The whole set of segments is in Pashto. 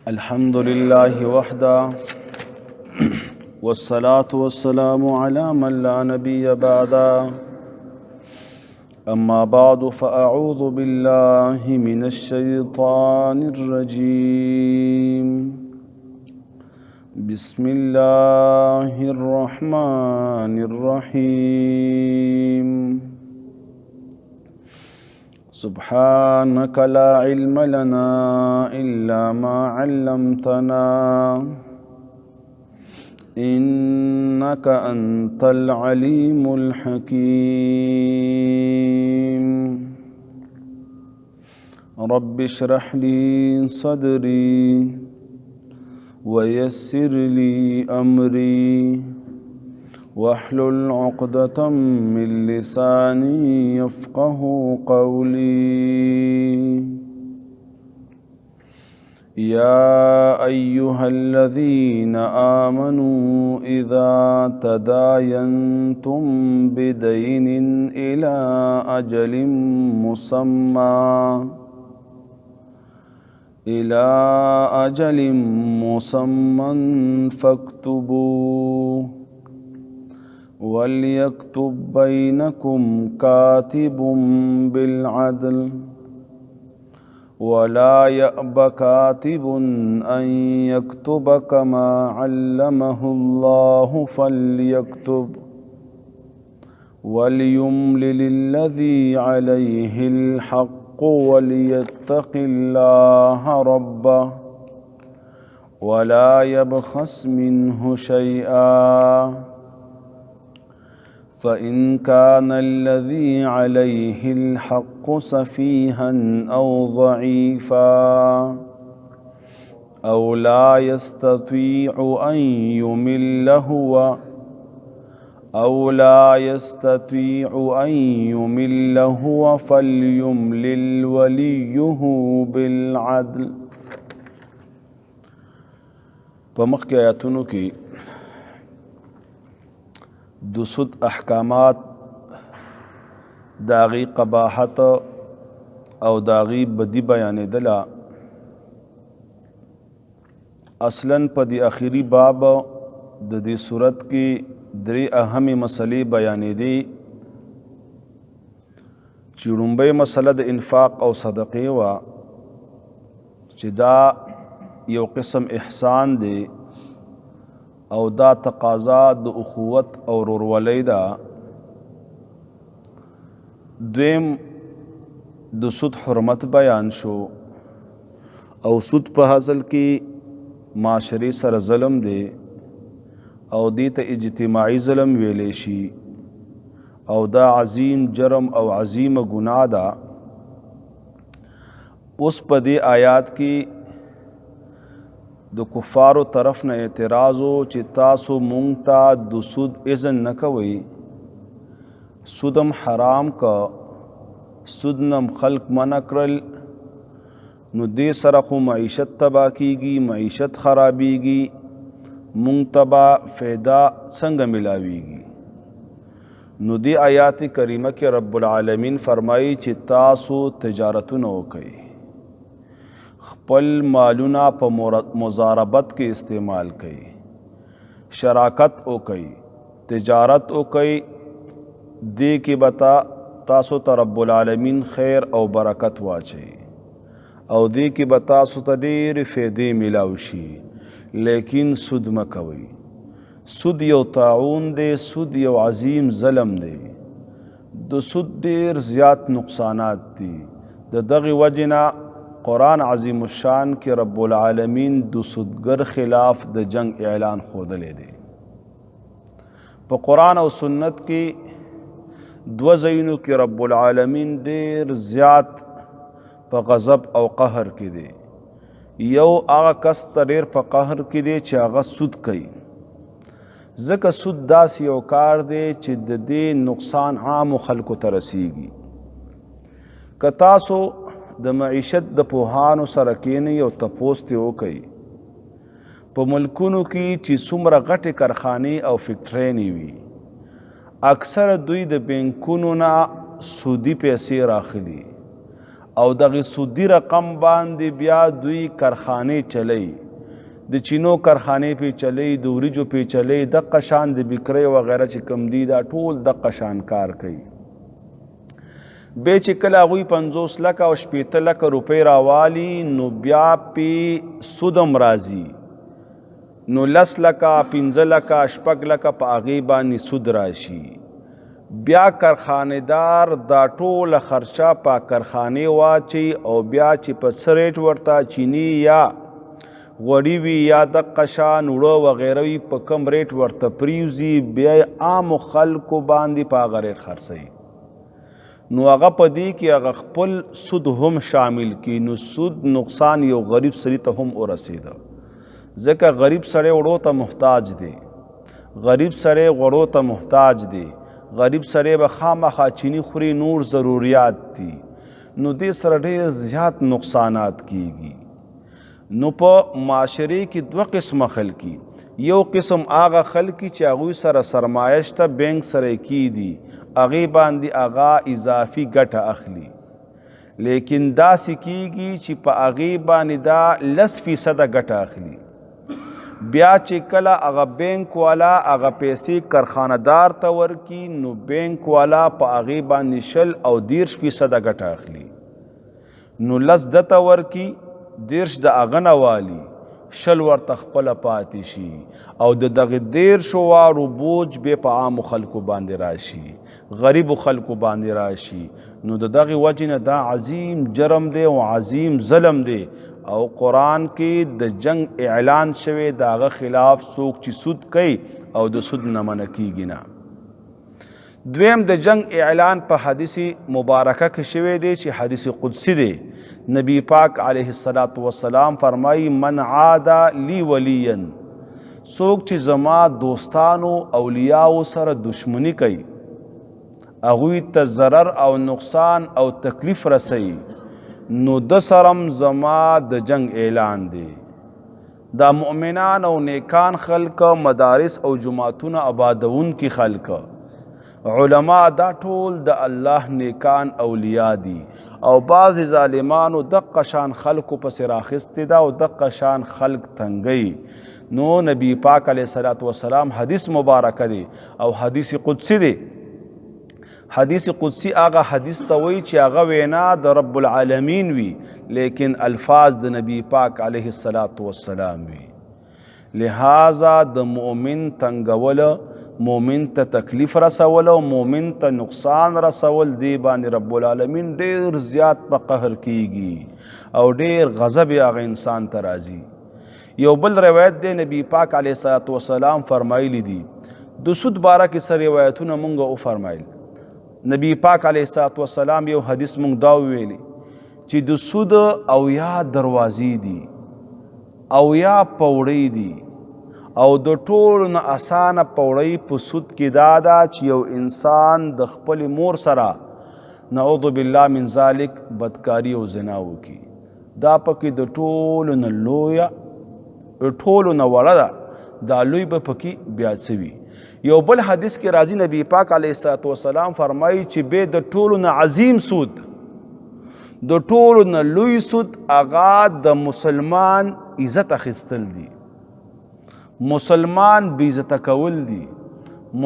الحمد لله وحده والصلاة والسلام على من لا نبي بعده أما بعد فأعوذ بالله من الشيطان الرجيم بسم الله الرحمن الرحيم سبحانك لا علم لنا إلا ما علمتنا إنك أنت العليم الحكيم رب اشرح لي صدري ويسر لي أمري واحلل عقدة من لساني يفقه قولي يا أيها الذين آمنوا إذا تداينتم بدين إلى أجل مسمى فاكتبوه وليكتب بينكم كاتب بالعدل ولا يأب كاتب أن يكتب كما علمه الله فليكتب وليملل الذي عليه الحق وليتق الله ربه ولا يبخس منه شيئا فإن كان الذي عليه الحق سفيها أو ضعيفا أو لا يستطيع أن يمل هو فليملل وليه بالعدل. پمخ کے آیاتونو کی د سود احکامات داغی قباحت او داغی بدی بیانېدله. اصلاً په دی اخیری باب د دې صورت کې درې اهمې مسلې بیانېدې چې لومبۍ مسله د انفاق او صدقې وه چې دا یو قسم احسان دی او دا تقاضا د اخوت او ورورولۍ ده. دویم د سود حرمت بیان شو او سود په اصل کې معاشرې سره ظلم دی او دې ته اجتماعي ظلم ویلی شي او دا عظیم جرم او عظیمه ګناه ده. اوس په دې آیات کې د کفارو طرف نه اعتراض و چې تاسو مونږ ته د سود اذن نه کوئ، سودم حرام که، سود نم خلق منع کړل، نو دې سره خو معیشت تباه کیږي، معیشت خرابیږي، مونږ ته به فایده څنګه ملاویږي؟ نو دې آیات کریمه کې رب العالمین فرمایي چې تاسو تجارتونه وکئ، خپل مالونه په مضاربت کې استعمال کړئ، شراکت وکئ، تجارت وکئ. دې کې به تاسو ته رب العالمین خیر او برکت واچوي او دې کې به تاسو ته ډېرې فایدې میلاو شي. لیکن سود مه کوئ. سود یو طاعون دی، سود یو عظیم ظلم دی. د سود ډېر زیات نقصانات دي. د دغې وجې نه قرآن عظیم الشان کې رب العالمین د سودګر خلاف د جنگ اعلان ښودلی دی. په قرآن او سنت کې دوه ځایونو کې رب العالمین ډېر زیات په غضب او قهر کې دی. یو هغه کس ته ډېر په قهر کې دی چې هغه سود کوي، ځکه سود داسې یو کار دی چې د دې نقصان عامو خلکو ته رسیږي. که تاسو د معیشت د پوهانو سره کینئ او تپوس ترې وکئ، په ملکونو کې چې څومره غټې کارخانې او فیکټرۍ وي، اکثر دوی د بینکونو نه سودی پیسې راخلي او دغه سودی رقم باندې بیا دوی کارخانې چلی، د چینو کارخانې پې چلی، د وریجو پې چلی، دغه شان د بکرۍ وغیره چې کم دي دا ټول دغه شان کار کوي. بیا چې کله هغوی 50 لکه او 80 لکه روپۍ راوالي نو بیا پې سود هم راځي، نو 10 لکه 15 لکه 6 لکه په هغې باندې سود راشي. بیا کارخانهدار دا ټوله خرچه په کارخانې واچي او بیا چې په څه ریټ ورته چینی یا غوړي وي یا دغه شان وړه وغیره وي په کم ریټ ورته پریوزي، بیا عامو خلکو باندې په هغه ریټ خرڅوي. نو هغه په دې کې هغه خپل سود هم شامل کړي. نو سود نقصان یو غریب سړي ته هم ورسېده، ځکه غریب سړی وړو ته محتاج دی، غریب سړی غوړو ته محتاج دی، غریب سړی به خامخا چینی خوري، نور ضروریات دي. نو دې سره ډېر زیات نقصانات کیږي. نو په معاشرې کې 2 قسمه خلکي، یو قسم هغه خلکي چې هغوی سره سرمایه شته، بینک سره یې کیدي، هغې باندې هغه اضافي ګټه اخلي. لیکن داسې کیږي چې په هغې باندې دا 10% ګټه اخلي. بیا چې کله هغه بینک والا هغه پیسې کارخانهدار ته ورکي نو بینک والا په هغې باندې 20 او 30% ګټه اخلي. نو 10 دته ورکي، 30 د هغه نه والي، 20 ورته خپله پاتې شي او د دغه 30 وارو بوج بیا په عامو خلکو باندې راشي، غریبو خلکو باندې راشي. نو د دغه وجې نه دا عظیم جرم دی او عظیم ظلم دی او قرآن کې د جنگ اعلان شوی د هغه خلاف څوک چې سود کوي او د سود نه منع کیږي نه. دویم د جنگ اعلان په حدیث مبارکه کې شوی دی چې حدیث قدسی دی. نبی پاک علیه السلام فرمایي من عاد لی ولیا، څوک چې زما دوستانو اولیاءو سره دشمنی کوي، هغوی ته ضرر او نقصان او تکلیف رسوي، نو د سرم زما د جنگ اعلان دی. دا مؤمنان او نیکان خلق، مدارس او جماعتونه آبادون کی خلق، علماء دا ټول د الله نیکان اولیاء دي او بعض ظالمانو دغه شان خلقو پسې راخستی دا او دغه شان خلق تنګي. نو نبی پاک علیه السلام حدیث مبارکه دی او حدیث قدسی دی. حدیث قدسی هغه حدیث ته وایي چې هغه وینا د رب العالمین وي، لیکن الفاظ د نبی پاک علیه السلام وي. لہذا د مؤمن تنګول، مومن ته تکلیف رسول او مومن ته نقصان رسول، دی باندې رب العالمین ډیر زیات په قهر کیږي او ډیر غضب هغه انسان ته راځي. یو بل روایت دی نبی پاک علیه السلام فرمایلی دي، د سود باره کې څه روایتونه مونږ او فرمایل. نبی پاک علیه السلام یو حدیث مونږ دا ویلی چې د سود او یا دروازې دي او یا پوړی دي او د ټولو نه اسانه پوړی په سود کې دا ده چې یو انسان د خپل مور سره نعوذ بالله من ذلک بدکاری او زنا وکړي. دا پکې د ټولو نه لویه، ټولو نه وړه ده، دا لوی به پکې بیا څه وي. یو بل حدیث کې راځي نبی پاک علیه السلام فرمایي چې بې د ټولو نه عظیم سود، د ټولو نه لوی سود هغه د مسلمان عزت اخیستل دي، مسلمان بی عزت کول دي،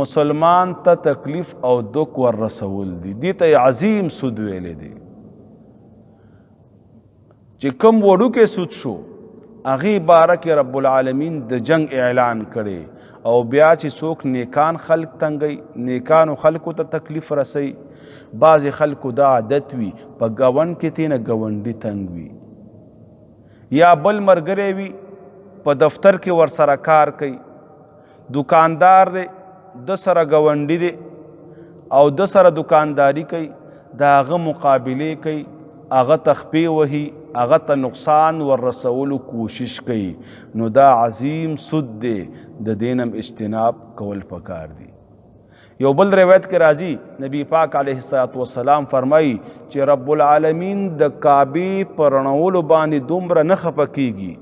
مسلمان ته تکلیف او دک ور رسول دي. دې ته عظیم سود ویلې دي. چې کوم وړوکی سود شو هغې باره کې رب العالمین د جنگ اعلان کړی او بیا چې څوک نیکان خلق تنګي، نیکانو خلقو ته تکلیف رسوي. بعضې خلقو دا عادت وي په ګاونډ کې تېنه ګاونډي تنګ وي، یا بل ملګری وي په دفتر کې ور سره کار کوي، دکاندار دی د سره ګاونډي دی او د سره دکانداری کوي، د هغه مقابلې کوي، هغه تخپې وهي، هغه ته نقصان ور رسولو کوشش کوي. نو دا عظیم سود دی، د دینم اجتناب کول پکار دی. یو بل روایت کې راځي نبی پاک علیه السلام فرمایي چې رب العالمین د کعبې په رڼولو باندې دومره نه خفه کیږي،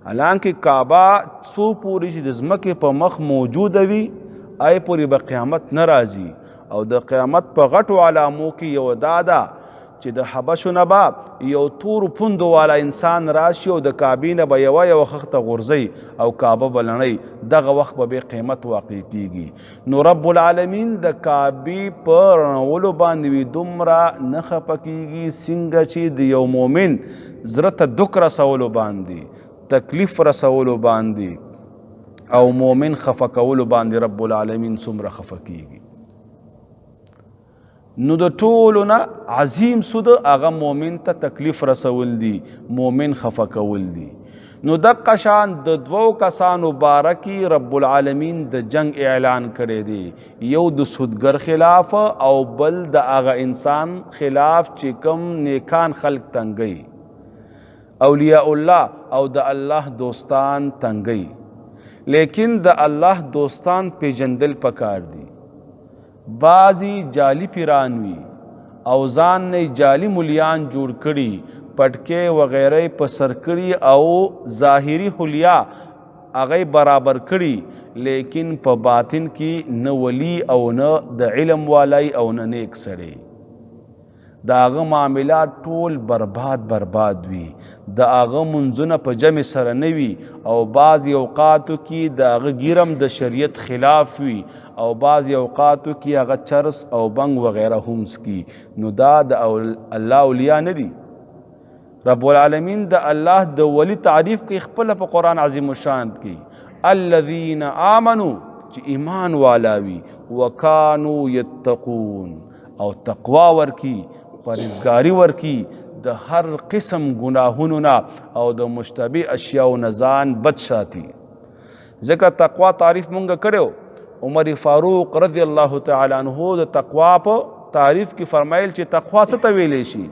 حالانکه کعبه څو پورې چې د ځمکې په مخ موجوده وي پورې به قیامت نه راځي او د قیامت په غټو علامو کې یو دا ده چې د حبشو نه به یو تور پوندو والا انسان راشي او د کعبې نه به یوه خښته غورځوي او کعبه به لړوي، دغه وخت به قیمت واقع کیږي. نو رب العالمین د کعبې په رڼولو باندې وي دومره نه خفه کیږي څنګه چې د یو مؤمن زړه ته دک رسولو باندې، تکلیف رسولو باندې او مؤمن خفه کولو باندې رب العالمین څومره خفه کیږي. نو د ټولو نه عظیم سود هغه مؤمن ته تکلیف رسول دي، مؤمن خفه کول دي. نو دغه شان د دوو کسانو باره کې رب العالمین د جنگ اعلان کړی دی، یو د سودګر خلاف او بل د هغه انسان خلاف چې کوم نیکان خلق تنګي، اولیاء الله او د الله دوستان تنګي. لیکن د الله دوستان پیژندل پکار دي. بعضی جعلی پیران وي او ځان نه جعلی ملیان جوړ کړي، پټکې وغیرہ په سر کړي او ظاهری حلیا هغه برابر کړي، لیکن په باطن کې نه ولی او نه د علم والی او نه نیک سړی. د هغه معاملات ټول برباد وي، د هغه منځونه په جمع سره نه وي او بعض اوقاتو کې د هغه ګیرم د شریعت خلاف وي او بعض اوقاتو کې هغه چرس او بنګ وغیرہ هم سکي. نو دا د الله اولیاء نه دي. رب العالمین د الله د ولی تعریف کوي خپل په قرآن عظیم الشان کې، الذین آمنوا چې ایمان والا وي، وکانو یتقون او تقوا ورکی، پرهیزګاری ورکی، د هر قسم گناهونو نه او د مشتبه اشیاء نه ځان بچ ساتي. ځکه تقوا تعریف مونږ کړو، عمر فاروق رضی الله تعالی عنہ د تقوا په تعریف کې فرمایل چې تقوا څه ته ویلی شي؟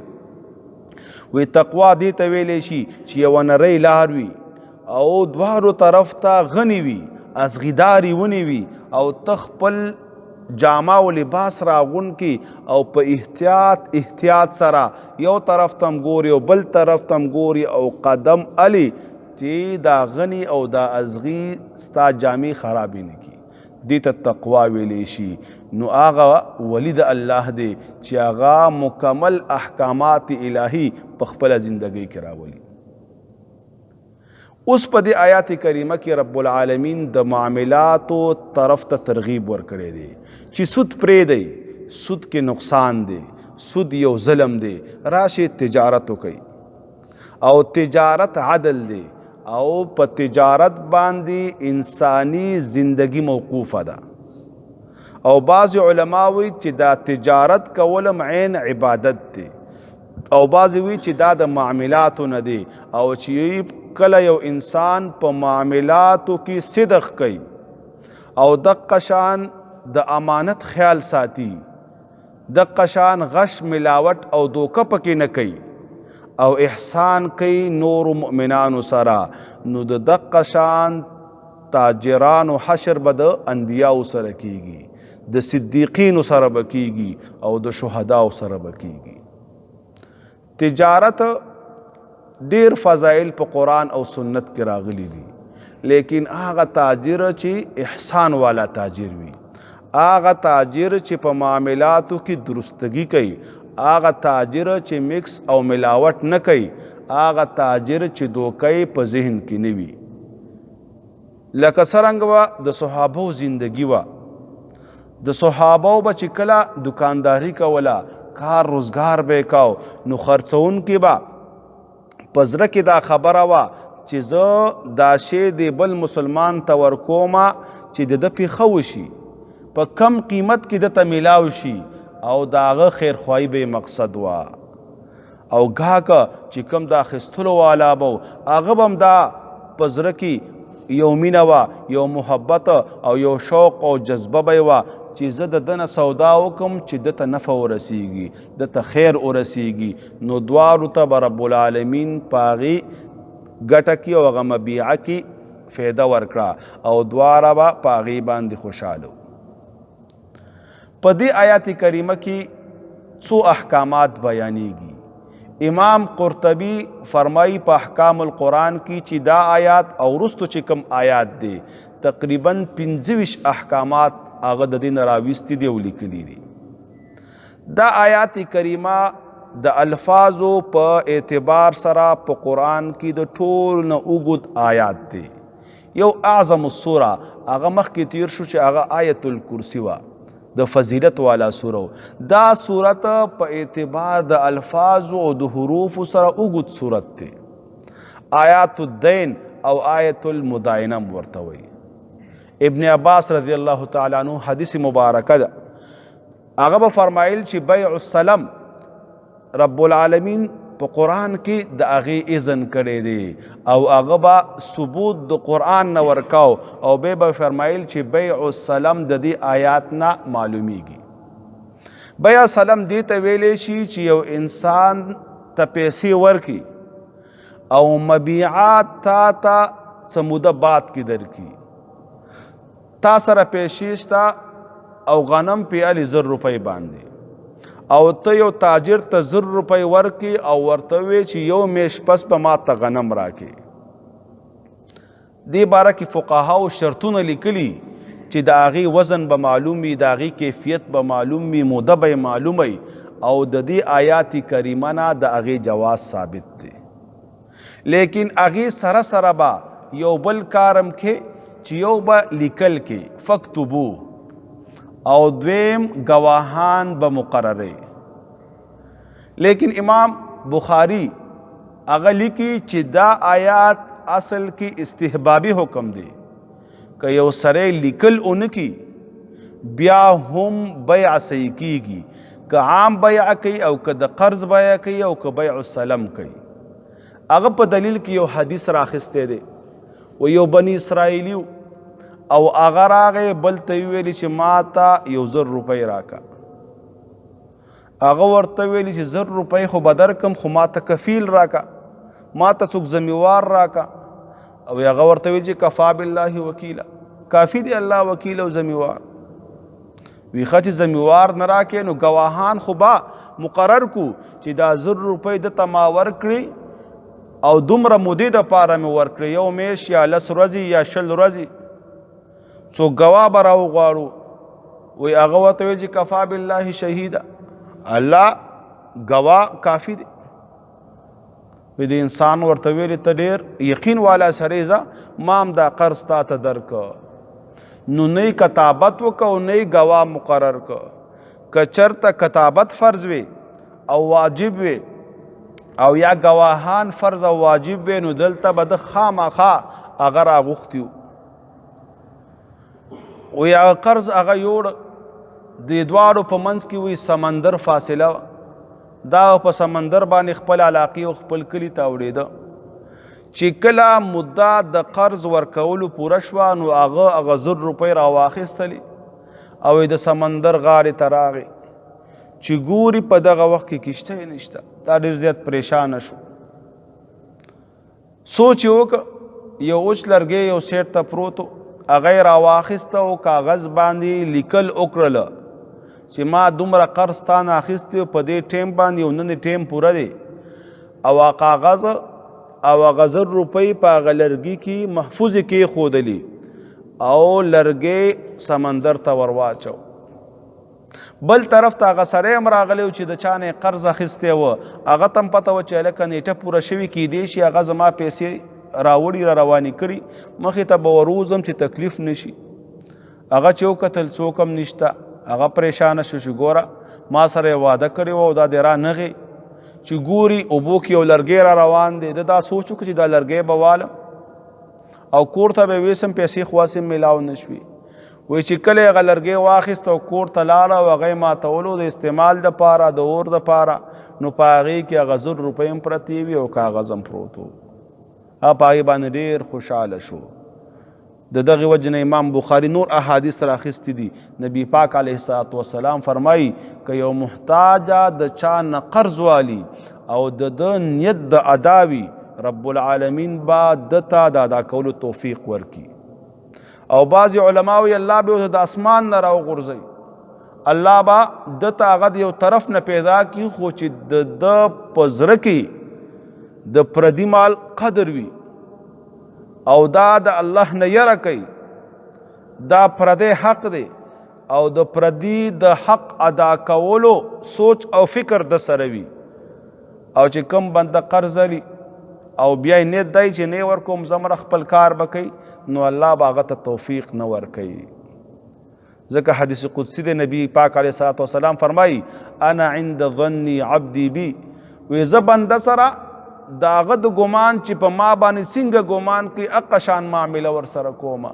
وی تقوا دې ته ویلی شي چې یوه نری لار وي او دواړو طرف ته غنی وي، ازغیداري ونی وي او ته خپل جامه و لباس راغون کی او په احتیاط سره یو طرف تم ګوري او بل طرف تم ګوري او قدم علی چې دا غنی او دا ازغی ستا جامې خرابې نه کی، دې ته تقوا ویلی شي. نو هغه ولی د الله دی چې هغه مکمل احکامات الهی په خپله زندګۍ کې راولي. اوس په دې آیات کریمه کې رب العالمین د معاملاتو طرف ته ترغیب ورکړی دی چې سود پرېږدئ، سود کې نقصان دی، سود یو ظلم دی، راشئ تجارت وکئ او تجارت عدل دی او په تجارت باندې انسانی زندگی موقوفه ده. او بعض علما وی چې دا تجارت کولم عین عبادت دی او بعض وی چې دا د معاملاتو نه دی او چې کله یو انسان په معاملاتو کې صدق کوي او دقه شان د امانت خیال ساتي، دقه شان غش ملاوت او دوکه پکې نه کوي او احسان کوي نور مؤمنانو سره، نو د دقه شان تاجرانو حشر به د انبیاو سره کیږي، د صدیقینو سره به کیږي او د شهداو سره به کیږي. تجارت ډیر فضائل په قرآن او سنت کې راغلی دي، لیکن هغه تاجر چې احسان والا تاجر وي، هغه تاجر چې په معاملاتو کې درستګي کوي، هغه تاجر چې مکس او ملاوت نه کوي، هغه تاجر چې دوکې په ذهن کې نه وي. لکه څرنګه به د صحابو زندگی وه، د صحابو به چې کله دکانداری کوله، کار روزگار به کاو، نو خرڅونکي به په زړه کې دا خبره وه چې زه دا شی د بل مسلمان ته ورکومه چې د ده پیښه وشي، په کم قیمت کې دته میلاو شي او د هغه خیرخواهي به مقصد وه. او ګاهکه چې کوم د اخیستلو والا به هغه به هم دا په زړه کې یو مینه وه، یو محبت او یو شوق او جذبه به وه چې زه د دنه سودا وکم چې دته نفع ورسیږي، دته خیر ورسیږي. نو دواړو ته به رب العالمین په هغې ګټه کې او هغه مبیعه کې فایده ورکړه او دواړه به په هغې باندې خوشحاله. په دې آیات کریمه کې څو احکامات بیانېږي. امام قرطبی فرمایي په احکام القرآن کې چې دا آیات او وروستو چې کوم آیات دی تقریبا 25 احکامات هغه د دې نه راویستي دي او لیکلي دي. دا آیات کریمه د الفاظو په اعتبار سره په قرآن کې د ټول نه اوږد آیات دی. یو اعظم السوره هغه مخکې تیر شو چې هغه آیت الکرسی وه، د فضیلت والا سوره. دا صورت په اعتبار د الفاظو او د حروفو سره اوږد صورت دی. آیات الدین او آیت المداینه ورته وایي. ابن عباس رضی الله تعالی عنہ حدیث مبارکه ده، هغه به فرمایل چې بیع السلام رب العالمین په قرآن کې د هغې اذن کړی دی او هغه به ثبوت د قرآن نه ورکاو او به فرمایل چې بیع السلام د دې آیات نه معلومیږي. بیع السلام دې ته ویلی شي چې یو انسان ته پیسې ورکي او مبیعات تا ته څه موده بعد کې درکړي. تا سره پیسې شته او غنم پیالی 1,000 روپۍ باندې او ته یو تاجر ته 1,000 روپۍ ورکي او ورته وی چې یو میش پس به ما ته غنم راکړي. دې باره کې فقهاو شرطونه لیکلي چې د هغې وزن به معلوم وي، د هغې کیفیت به معلوم وي، موده به یې معلوم وي او د دې آیات کریمه نه د هغې جواز ثابت دی. لیکن هغې سره سره به یو بل کارم کې چې یو به لیکل کې فکتبو او دویم گواهان به مقرره. لیکن امام بخاری هغه لیکي چې دا آیات اصل کې استحبابي حکم دی. که یو سره لیکل اونکی بیا هم بیع صحیح کیږي، که عام بیع کوي او که د قرض بیع کوي او که بیع السلام کوي. هغه په دلیل کې یو حدیث راخسته دی و یو بنی اسرائیلیو او هغه راغی بل ته ویلي چې ما ته 1,000 روپۍ راکا. هغه ورته ویلي چې 1,000 روپۍ خو به درکم خو ما ته کفیل راکا، ما ته څوک ذمیوار راکا. او هغه ورته ویل چې کفا بالله وکیلا، کافی دی الله وکیل او ذمیوار. وی ښه چې ذمیوار نه راکې نو ګواهان خو به مقرر کو چې دا 1,000 روپۍ دته ما ورکړي او دومره مودې دپاره مې ورکړي، یو میش یا 10 ورځې یا 20 ورځې. څو ګواه به راوغواړو. وی هغه ورته ویل چې کفا بالله شهیده، الله ګواه کافي دی. وی د انسان ورته ویلې ته ډېر یقین والا سړی ځه ما هم دا قرض تا ته درکه. نو نه یې کتابت وکړه او نه یې ګواه مقرر کړه. که چېرته کتابت فرض وي او واجب وي او یا گواهان فرض او واجب وي نو دلته به د خامخا هغه راغوښتي وو. وی هغه قرض هغه یوړ د دواړو په منځ کې وی سمندر فاصله دا په سمندر باندې خپل علاقې او خپل کلي ته اوړېده. چې کله مدعا د قرض ورکولو پوره شوه نو هغه 1,000 روپۍ راواخیستلې او د سمندر غاړې ته راغی چې ګوري په دغه وخت کې کشته یې نشته. دا ډېر زیات پریشانه شو. سوچ یې وکړه، یو اوچ لرګی یو سیټ ته پروت و، هغه یې راواخیسته او کاغذ باندې لیکل وکړله چې ما دومره قرض تا نه اخیستی په دې ټیم باندې او نن ټیم پوره دی. او کاغذ او هغه 1,000 روپۍ په هغه لرګي کې محفوظ کېښودلي او لرګی سمندر ته ور واچو. بل طرف ته هغه سړی هم راغلی و چې د چا نه یې قرض اخیستی و، هغه ته هم پته وه چې هلکه نیټه پوره شوي کیدی شي هغه زما پیسې راوړي را روانې کړي، مخې ته به وروځم چې تکلیف نشي. هغه چې وکتل څوک هم نشته. هغه پریشانه شو چې ګوره ما سره یې واده کړی و او دا دې را نغې چې ګوري اوبو کې یو لرګی را روان دی. د دا سوچ وکړه چې دا لرګی به والم او کور ته به ویسم، پیسې خو هسې میلاو نه شوي. وی چې کله یې هغه لرګی واخیست او کور ته لاړه او هغه یې ماتولو د استعمال دپاره د اور دپاره، نو په هغې کې هغه 1,000 روپۍ هم پرتې وي او کاغذ هم پروت و. هغه په هغې باندې ډېر خوشحاله شو. د دغې وجې نه امام بخاري نور احادیث راخیستي دي. نبی پاک علیه الصلاة والسلام فرمایي که یو محتاجه د چا نه قرض والي او د نیت د ادا وي، رب العالمین به دته د ادا کولو توفیق ورکي. او بعضې علما وایي الله به ورته د اسمان نه راوغورځوي، الله به دته هغه د یو طرف نه پیدا کړي خو چې د ده په زړه کې د پردي مال قدر وي او دا د الله نه یره کوي، دا پردی حق دی او د پردي د حق ادا کولو سوچ او فکر د سره وي، او چې کم بنده قرض لري او بیا یې نیت دی چې نه ورکوم زمره خپل کار به کوي، نو الله به هغه ته توفیق نه ورکوي. ځکه حدیث قدسی د نبی پاک علیه الصلاة والسلام فرمایي انا عند ظني عبدي بي، وی زه بنده سره د هغه د ګمان چې په ما باندې څنګه ګمان کوي هغه شان معامله ورسره کومه.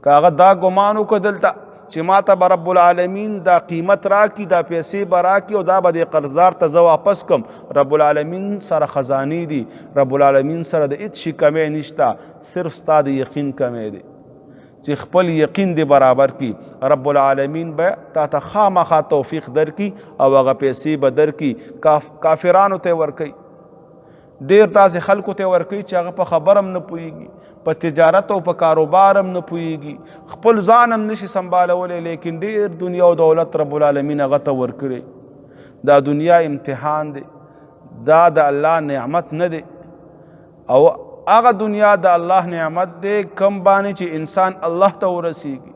که هغه دا ګمان وکړه دلته چې ما ته به رب العالمین دا قیمت راکړي، دا پیسې به راکړي او دا به د قرضدار ته زه واپس کم، رب العالمین سره خزانې دي، رب العالمین سره د هېڅ شي کمی نشته، صرف ستا د یقین کمی دی چې خپل یقین دی برابر کی. رب العالمین به تا ته خامخا توفیق درکي او هغه پیسې به درکي. کافرانو ته ورکوي، ډېر داسې خلکو ته ورکوي چې هغه په خبر هم نه پوهېږي، په تجارت او په کاروبار هم نه پوهېږي، خپل ځان هم نشي سنبالولی، لیکن ډېر دنیا او دولت رب العالمین هغه ته ورکړي. دا دنیا امتحان دی، دا د الله نعمت نه دی، او هغه دنیا د الله نعمت دی کم باندې چې انسان الله ته ورسیږي.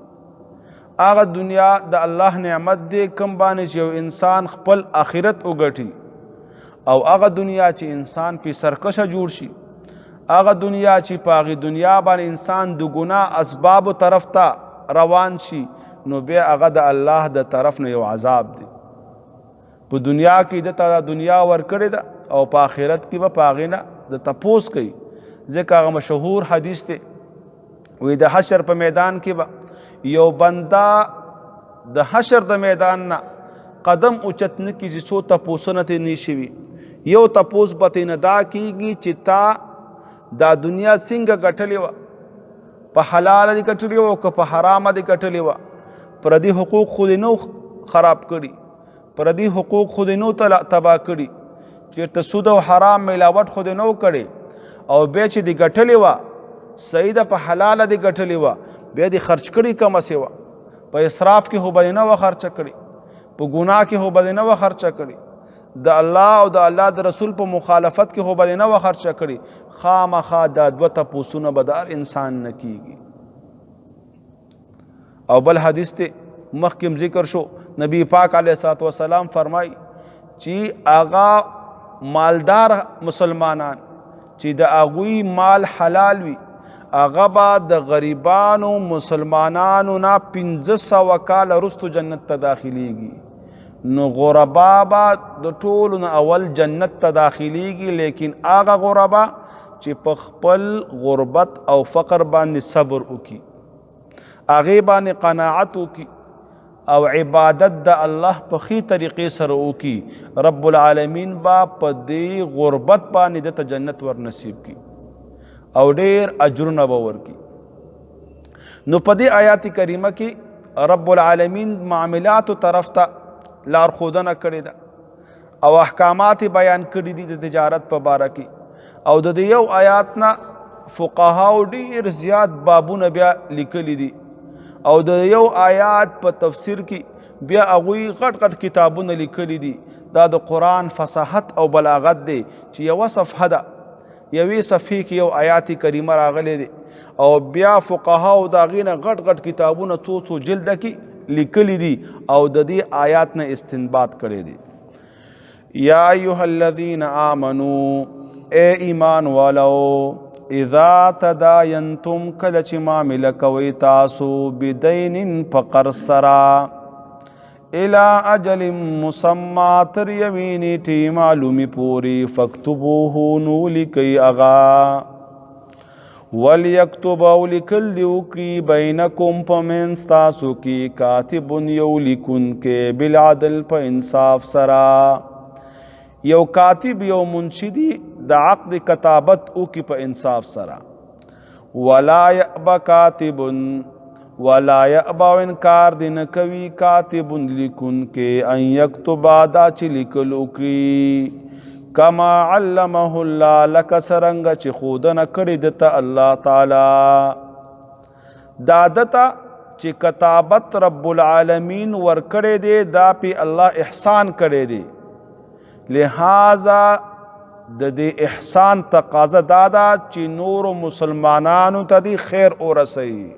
هغه دنیا د الله نعمت دی کم باندې چې یو انسان خپل آخرت وګټي، او هغه دنیا چې انسان پې سرکشه جوړ شي، هغه دنیا چې په هغې دنیا باندې انسان د ګناه اسبابو طرف ته روان شي، نو بیا هغه د الله د طرف نه یو عذاب دی. په دنیا کې د ته دنیا ورکړې ده او په آخرت کې به په هغې نه د تپوس کوي. ځکه هغه مشهور حدیث دی، وی د حشر په میدان کې به یو بنده د حشر د میدان نه قدم اوچت نه کیږي څو تپوسونه ترې نه شوي. یو تپوس به ترې نه دا کیږي چې تا دا دنیا څنګه ګټلې وه، په حلاله دې ګټلې وه که په حرامه دې ګټلې وه، پردي حقوق خو دې نو خراب کړي، پردي حقوق خو دې نو تباه کړي، چېرته سود او حرام ملاوټ خو دې نو کړي، او بیا چې دې ګټلې وه صحیح ده په حلاله دې ګټلې وه، بیا دې خرچ کړي کمه سې وه، په اسراف کې خو به دې نه وه خرچه کړي، په ګناه کې خو به دې نه وه خرچه کړي، د الله او د الله د رسول په مخالفت کې خو به دې نه وه خرچه کړي. خامخا دا دوه تپوسونه به د هر انسان نه کېږي. او بل حدیث ته مخکې ذکر شو، نبی پاک علیه الصلاة والسلام فرمایي چې هغه مالدار مسلمانان چې د هغوی مال حلال وي، هغه به د غریبانو مسلمانانو نه 500 کاله وروستو جنت ته داخلیږي. نو غربا به د ټولو نه اول جنت ته داخلیږي، لیکن هغه غربا چې په خپل غربت او فقر باندې صبر وکړي، هغې باندې قناعت وکړي او عبادت د الله په ښې طریقې سره وکړي، رب العالمین به په دې غربت باندې دته جنت ور نصیب کړي او ډېر اجرونه به ورکړي. نو په دې آیات کریمه کې رب العالمین معاملاتو طرف ته لارښودنه کړې ده او احکامات بیان کړي دي د تجارت په باره کې، او د دې یو آیات نه فقهاو ډېر زیات بابونه بیا لیکلي دي، او د یو آیات په تفسیر کې بیا هغوی غټ غټ کتابونه لیکلي دي. دا د قرآن فصاحت او بلاغت دی چې یوه صفحه ده، یوې صفحې کې یو آیات کریمه راغلی دی، او بیا فقهاو د هغې نه غټ غټ کتابونه څو جلده کې لیکلي دي او د دې آیات نه استنباط کړی دی. یا ایها الذین آمنوا، اے ایمان والو، اذا تداینتم کله چې معامله کوئ تاسو بدین په قرض سره الى اجل مسمى تر یوې نیټې معلومې پورې فاکتبوه نو لیکئ هغه، ولیکتب او لیکل دې وکړي بینکم په منځ تاسو کې کاتب یو لیکونکی بالعدل په انصاف سره، یو کاتب یو منشي دی د عقد کتابت وکړي په انصاف سره. ولا یأبا کاتب، ولا یأبا انکار دی نه کوي کاتب لیکونکی ان یکتبا دا چې لیکل وکړي کما علمه الله لکه څرنګه چې ښودنه کړې دته الله تعالی، دا دته چې کتابت رب العالمین ورکړی دی، دا پې الله احسان کړی دی، لہذا د دې احسان تقاضا دا ده چې نورو مسلمانانو ته دی خیر ورسوي،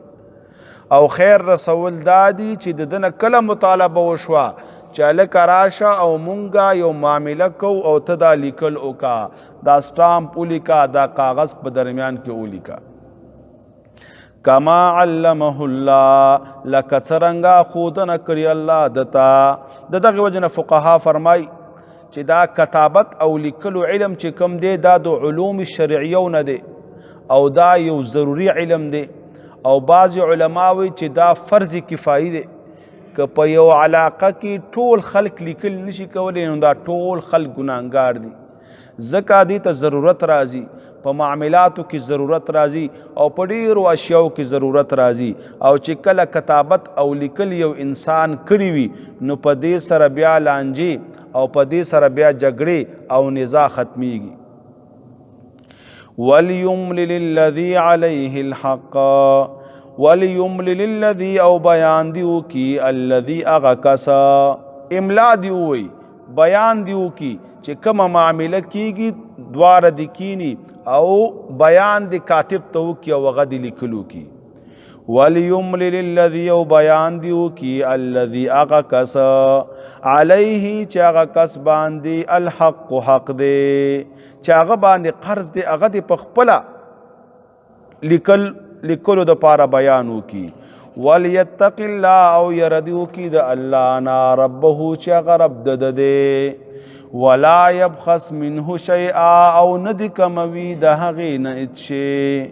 او خیر رسول دا دی چې د ده نه کله مطالبه وشوه چې هلکه راشه او مونږه یو معامله کو او ته دا لیکل وکا، دا سټامپ ولیکا، دا کاغذ په درمیان کې ولیکا. کما علمه الله، لکه څرنګه ښودنه کړي الله دته. د دغې وجې نه فقها فرمایي چې دا کتابت او لیکلو علم چې کوم دی دا د علوم شرعیو نه دی او دا یو ضروري علم دی، او بعض علما وایي چې دا فرض کفایي دی. که په یو علاقه کې ټول خلق لیکل نشي کولی نو دا ټول خلق ګناهګار دي. ځکه دې ته ضرورت راځي، په معاملاتو کې ضرورت راځي او په ډیرو اشیاو کې ضرورت راځي. او چې کله کتابت او لیکل یو انسان کړي وي نو په دې سره بیا لانجې او په دې سره بیا جګړې او نزاع ختمیږي. وَلْيُمْلِلِ الَّذِي عَلَيْهِ الْحَقَّ، وَلْيُمْلِلِ الَّذِي او بیان دیو کی الَّذِي اغا کسا، املا دیو وی بیان دیو کی چې کومه معامله کیږي دواره د کینی او بیان د کاتب ته وکي او هغه د لیکلو کی. وَلْيُمْلِلِ الَّذِي او بیان دیو کی الَّذِي اغا کس علیه چې هغه کس باندې الحق حق دی، چې هغه باندې قرض دی، هغه د پخپله لیکلو د پاره بیان وکي. وَلْيَتَّقِ اللَّهَ او يردیو کی د الله نا ربه چې هغه رب د دی. ولا يبخس منه شيئا او ندی کموي د هغې نه هېڅ شی.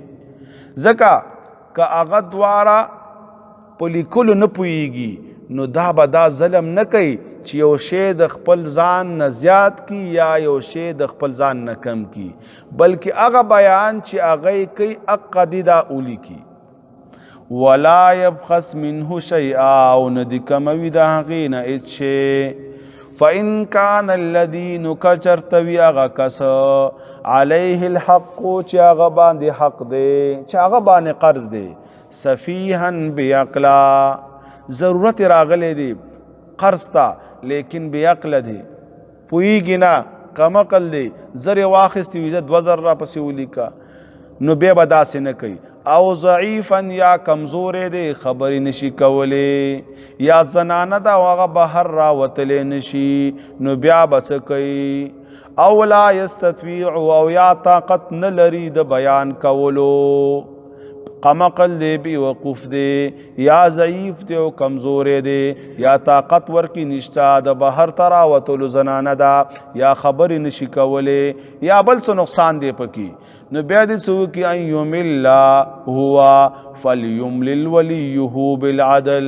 ځکه که هغه دواړه په لیکلو نه پوهېږي نو دا به دا ظلم نه کوي چې یو شی د خپل ځان نه زیات کی یا یو شی د خپل ځان نه کم کی، بلکې هغه بیان چې هغه یې کوي حق دی دا ولیکي. ولا يبخس منه شيئا او ندی کموي د هغې نه هېڅ شی. فَإِن كَانَ الَّذِينُ كَچَرْتَوِي اغا کس علیه الحق چې هغه باندې حق دی، چې هغه باندې قرض دی، سفیحا بیعقلا، ضرورت راغلی دی قرض ته لیکن بیعقل دی، پوهیږي نه، کم عقل دی، زر واخیستی وي 2000 را پسې ولیکه نو بیا به داسې نه کوي. او ضعیفا یا کمزورې دی، خبرې نشي کولی، یا زنانه ده او هغه بهر راوتلی نشي نو بیا به څه کوي. او لا یستطیع او یا طاقت نه لري د بیان کولو، قمقل دی، بی وقوف دی، یا ضعیف دی او کمزورې دی، یا طاقت ورکی نشتا د بهر ته راوتلو زنانه ده، یا خبرې نشي کولی، یا بل څه نقصان دی پکې نو بیا دې څه وکړي. ان یمل هو فلیملل ولیه بالعدل.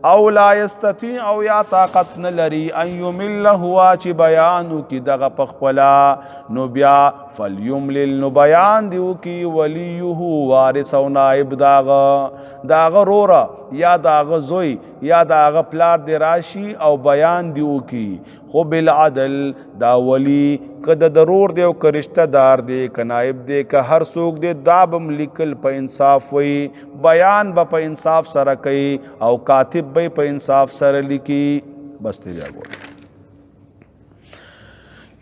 او لا یستطیع او یا طاقت نه لري ان یمل هو چې بیان وکړي دغه پخپله نو بیا فلیملل نو بیان دی وکړي ولیه وارث او نائب داغه روره یا داغه زوی یا داغه پلار دی راشي او بیان دی وکړي. خو بالعدل دا ولی که د ضرور دی او که رشتہ دار دی که نائب دی که هر څوک دی دا بم لیکل په انصاف وی، بیان به په انصاف سره کوي او کاتب به په انصاف سره لیکي. بس ته بیا ګوره.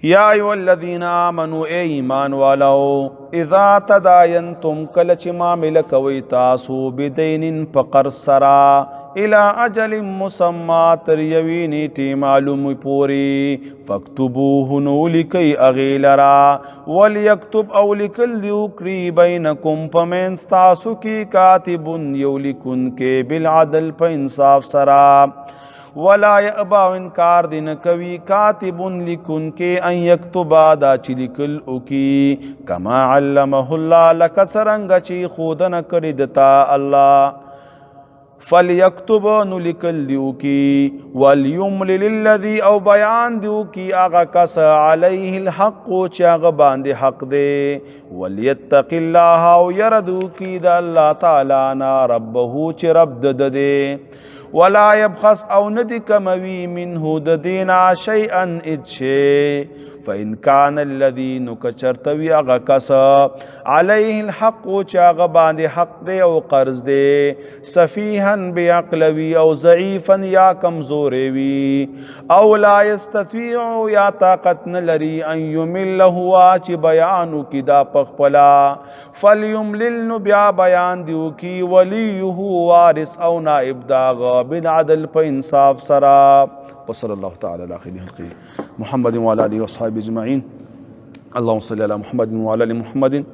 یا ایو الذین آمنوا ای ایمان والو، اذا تداینتم کله چې معامله کوئ تاسو بدین په قرض سره الى اجل مسمى تر یوی نیټې معلوم پوری فاکتبوه نو لیکئ هغې لرا ولیکتب او لیکل دې وکړي بینکم په منځ تاسو کې کاتب یو لیکونکی بالعدل په انصاف سره ولا یأبا انکار دی نه کوي کاتب لیکونکی ان یکتبا دا چې لیکل وکړي کما علمه الله لکه څرنګه چې ښودنه کړې دته الله فلیکتب نو لیکل دیو کی ولیملل الذی او بیان دیو کی آغا کس علیه الحق چې هغه باندې حق دی ولیتق الله او یردو کی د الله تعالی نا ربه چې رب د دی ولا يبخس او ندی کموی منه د دینا شیئا اچھے فإن كان الذي نكچرتوی اغا کس علیه الحق چاغ باندې حق دے او قرض دے سفیحا بعقلوی او ضعیفا یا کمزوروی او لا يستطيع یا طاقت نلری ان یمل هو چی بیانو کی دا پخپلا فلیملل بیا بیان دیو کی ولیه وارث او نائب داغا بالعدل په انصاف سره. وصلی الله تعالی علی خیر خلقه محمد وعلى آله وصحبه اجمعین. اللهم صل على محمد وعلى ال محمد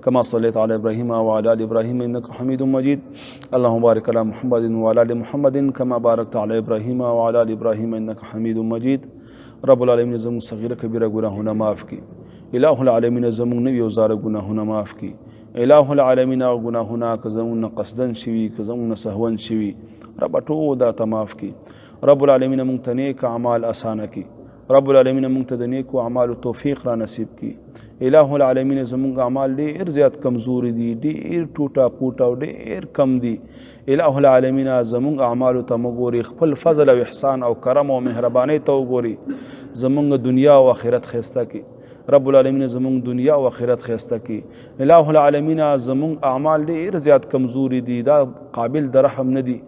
كما صليت على ابراهيم وعلى ال ابراهيم انك حميد مجيد. اللهم بارك على محمد وعلى ال محمد كما باركت على ابراهيم وعلى ال ابراهيم انك حميد مجيد. رب العالمین زمون صغیره کبیره گناهونه معاف کی. الہ العالمین زمون نوی او زار گناهونه معاف کی. الہ العالمین گناهونه که زمون قصدن شوی که زمون سهون شوی رب ټول دا معاف کی. رب العالمین مونږ ته نیک اعمال اسانه کی. رب العالمین مونږ ته د نیکو اعمالو توفیق را نصیب کی. الہ العالمین زمونږ اعمال ډېر زیات کمزوري دي، ډېر ټوټه پوټه او ډېر کم دي. الہ العالمین زمونږ اعمالو ته وګوري، خپل فضل او احسان او کرم او مهربانۍ ته وګوري، زمونږ دنیا او آخرت ښایسته کی. رب العالمین زمونږ دنیا او آخرت ښایسته کی. الہ العالمین زمونږ اعمال ډېر زیات کمزوري دي، دا قابل د رحم نه دي.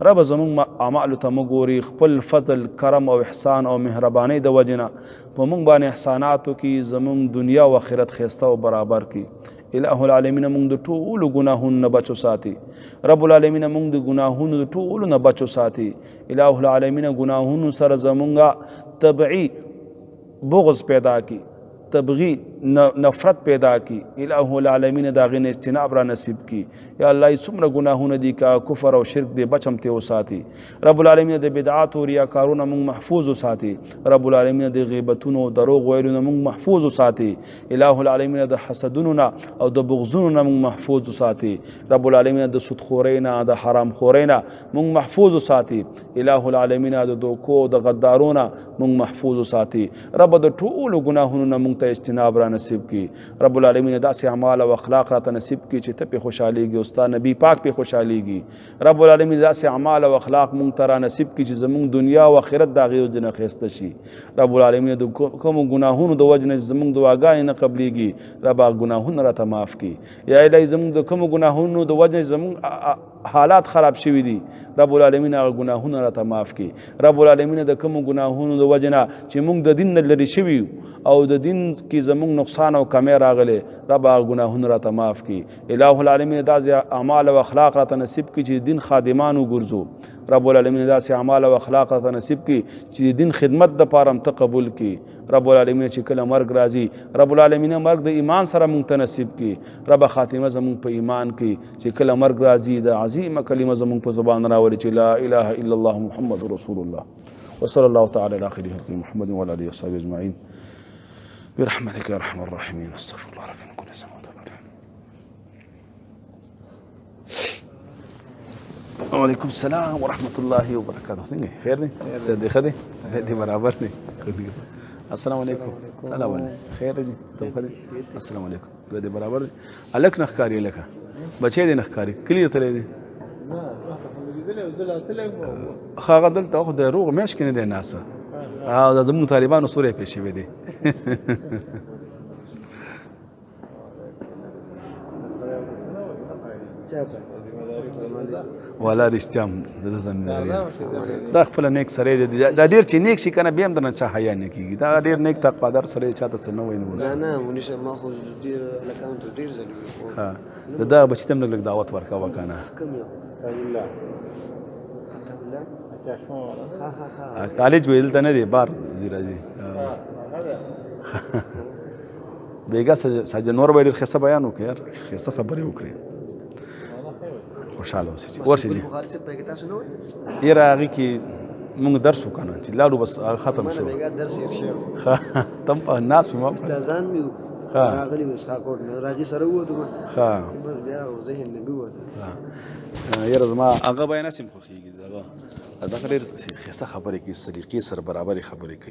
رب زمونږ اعمالو ته وګوري، خپل فضل کرم او احسان او مهربانۍ د وجې نه په موږ باندې احساناتو کې زمونږ دنیا او آخرت ښایسته او برابر کی. الہ العالمین موږ د ټولو ګناهونو نه بچو ساتي. رب العالمین موږ د ګناهونو د ټولو نه بچو ساتي. الہ العالمین ګناهونو سره زمونږ طبعي بغض پیدا کی، طبعی نفرت پیدا کی. الہ العالمین دا غین اجتناب را نصیب کی. یا الله څومره ګناهونه دي کا کفر او شرک دی بچم ته وساتي. رب العالمین د بدعات او ریاکارونو موږ محفوظ وساتي. رب العالمین د غیبتونو او دروغ ویلونو موږ محفوظ وساتي. الہ العالمین د حسدونو نه او د بغضونو نه موږ محفوظ وساتي. رب العالمین د سود خورۍ نه د حرام خورۍ نه موږ محفوظ وساتي. الہ العالمین د دوکو د غدارونو موږ محفوظ وساتي. رب د ټولو ګناهونو نه موږ ته اجتناب را نصیب کی. رب العالمین داسې اعمال او اخلاق را ته نصیب کی چې ته پې خوشحالیږي او ستا نبی پاک پې خوشحالیږي. رب العالمین داسې اعمال او اخلاق مونږ ته را نصیب کی چې زمونږ دنیا او آخرت د هغې وجې نه ښایسته شي. رب العالمین د کومو ګناهونو د وجې نه زمونږ دعاګانې نه قبلیږي رب هغه ګناهونه راته معاف کړي. یا الهي زمونږ د کومو ګناهونو د وجې نه زمونږ حالات خراب شوي دي رب العالمین هغه ګناهونه راته معاف کړي. رب العالمین د کومو ګناهونو د وجې نه چې مونږ د دین نه لرې شوي او د دین کې زمونږ نقصان او کمی راغلی رب هغه ګناهونه راته معاف کړي. الہ العالمین داسې اعمال او اخلاق راته نصیب کړي چې د دین خادمان وګرځو. رب العالمین داسې اعمال او اخلاق راته نصیب کړي چې د دین خدمت دپاره هم ته قبول کړي. رب العالمین چې کله مرګ راځي رب العالمین مرګ د ایمان سره مونږ ته نصیب کړي. رب خاتمه زمونږ په ایمان کې چې کله مرګ راځي د عظیمه کلمه زمونږ په زبان راولي چې لا اله الا الله محمد رسول الله. وصلی الله تعالی علی خیر خلقه محمد وعلى آله وصحبه اجمعین برحمتك يا ارحم الراحمين. استغفر الله ربي من كل ذنب وتوب إليه. وعلیکم السلام ورحمۃ اللہ وبرکاتہ. څنګه خیر دی؟ سید خدي دی برابر دی. السلام علیکم. سلام علیکم. خیر دی؟ ته خدي. السلام علیکم. دی برابر دی. الک نخکاری لکه بچی دی نخکاری کلی ته دی. خاغه دلته خو د روغ مېش کې نه دی ناسه. دا زموږ طالبانو سورې پېښ شوی دی. والا رښتیا هم د ده زمینداري دا خپله نیک سړی دی. دا ډېر چې نیک شي که نه بیا هم درنه چا حیا نه کېږي. دا ډېر نیک تقوادر سړی چا ته څه نه وایي. نه مونږ ما خو ډېر هلکانو ته ډېر ځلې ها د دغه بچي ته هم لږ دعوت ورکوه که نه. کالج وی دلته نه دی بار ځي راځي. بیګا سجنور به ډېر ښایسته بیان وکړي یار ښایسته خبرې وکړي. خوشحاله اوسئ چې ورشئ جي یاره هغې کې مونږ درس وکړو نه چې لاړو بس هغه ختم شو. ته هم په ناست وې ما استادان مې راغلي وو اسحاقوټ نه هغې سره ووتو ما بس بیا ذهن نه مې ووته. یاره زما هغه به یې نسې م خوښېږي دغه ډېر ښایسته خبرې کوي سلیقې سره برابرې خبرې کوي.